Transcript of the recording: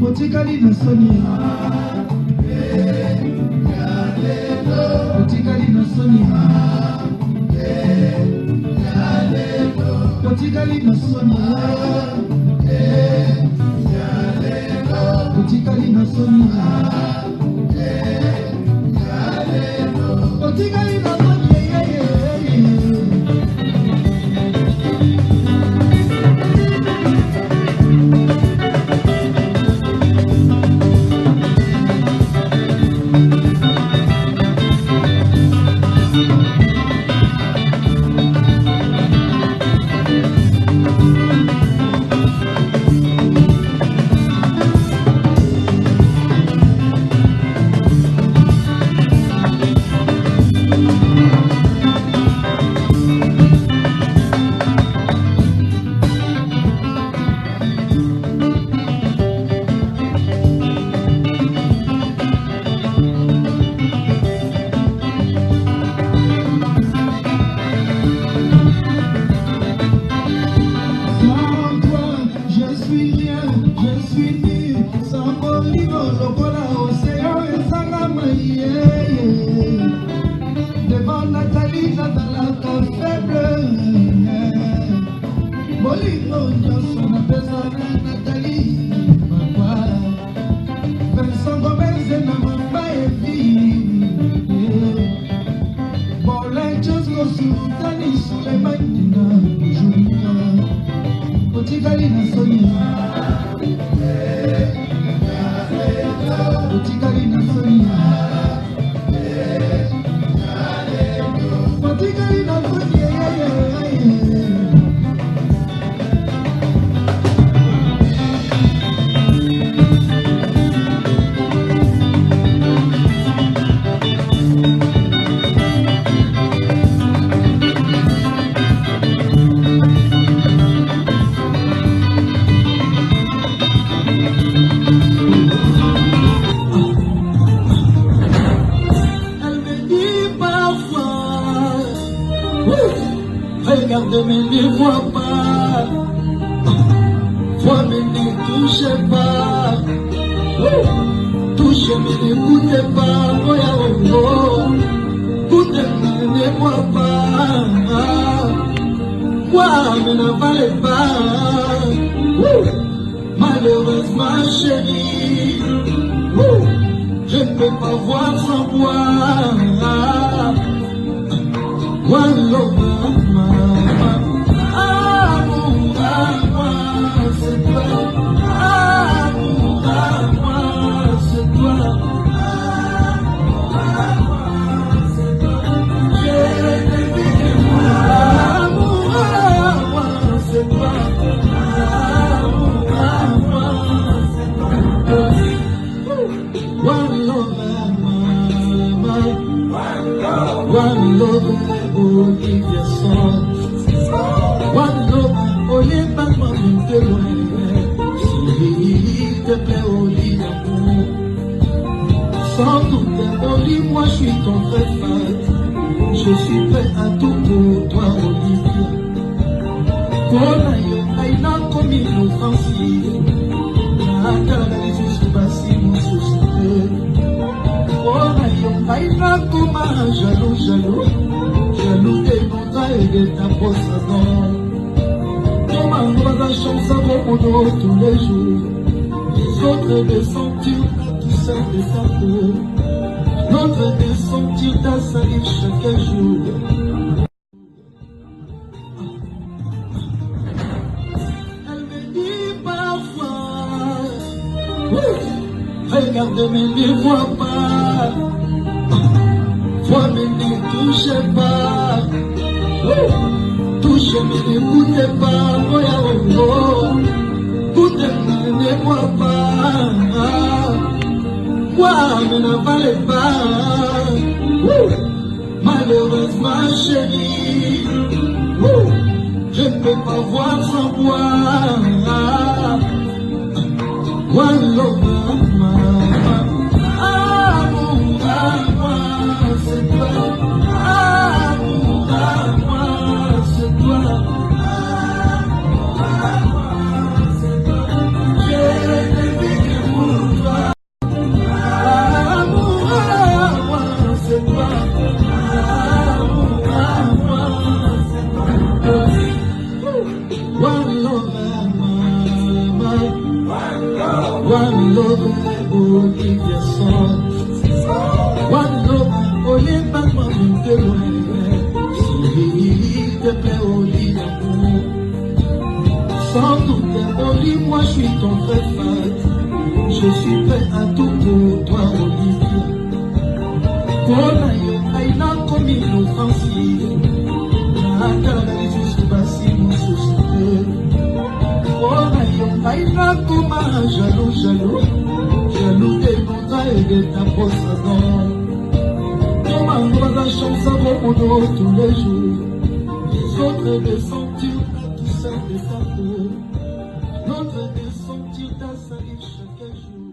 Botikali na Sonia. Botikali na Sonia. Botikali na Sonia. Botikali na Sonia. Botikali na Sonia. Devant Nathalie, Natalaka faible. Bolingo, Johnson, Apesana, Nathalie, Papa. Vincent Gomez, et Namamba, et vie. Bolin, Josko, Sultani, Suleimanina, Julia. Botikali na Sonia. Botikali na Sonia. Regarde mais ne vois pas, vois mais ne touche pas, touche mais n'écoute pas, oh ya oh, écoute mais ne vois pas, vois mais n'avale pas, malheureusement chérie, je ne peux pas voir sans toi. One love, amour à moi, c'est toi. Amour à moi, c'est toi. Amour à moi, c'est toi. Je t'ai dit amour à moi, c'est toi. Amour à moi, c'est toi. One love, one love. Give your song. One love, only pas de te loin. S'il te plaît, au lit d'amour. Sans doute, au lit, moi je suis ton vrai fan. Je suis prêt à tout pour toi, Olivia. Konayo, aïna commis l'offensive. La canalisation, je passe mon souci. Konayo, aïna comment jaloux. Jaloux des contrats et de ta possession. Comment on va la chance à propos tous les jours. Les autres de sentir ta douceur de sa peau. L'autre de sentir ta salive chaque jour. Elle me dit parfois, regarde mais ne vois pas. Vois mais ne touche pas, touche mais n'écoute pas, oh ya oh, écoute mais ne vois pas, vois mais n'avale pas, malheureusement chérie, je ne peux pas voir sans toi, one love, amour à moi, c'est toi. Amour à moi, c'est toi. Amour à moi, c'est toi. Je t'ai dit que moi. One love, Olivia Son. One love, Olivia Maman de loin. S'il te plaît, Olivia Maman. Sans doute, Olivia, moi je suis ton vrai fan. Je suis prêt à tout pour toi, Olivia. Konayo, aina komi l'offensive. Nakala lisusu basi mosusu te. Konayo, aina koma jaloux. Jaloux de monta et de ta poisson. Comment on va la chance à vos modos tous les jours. Les autres de sentir tout ça de ta peau. L'autre de sentir ta salive chaque jour.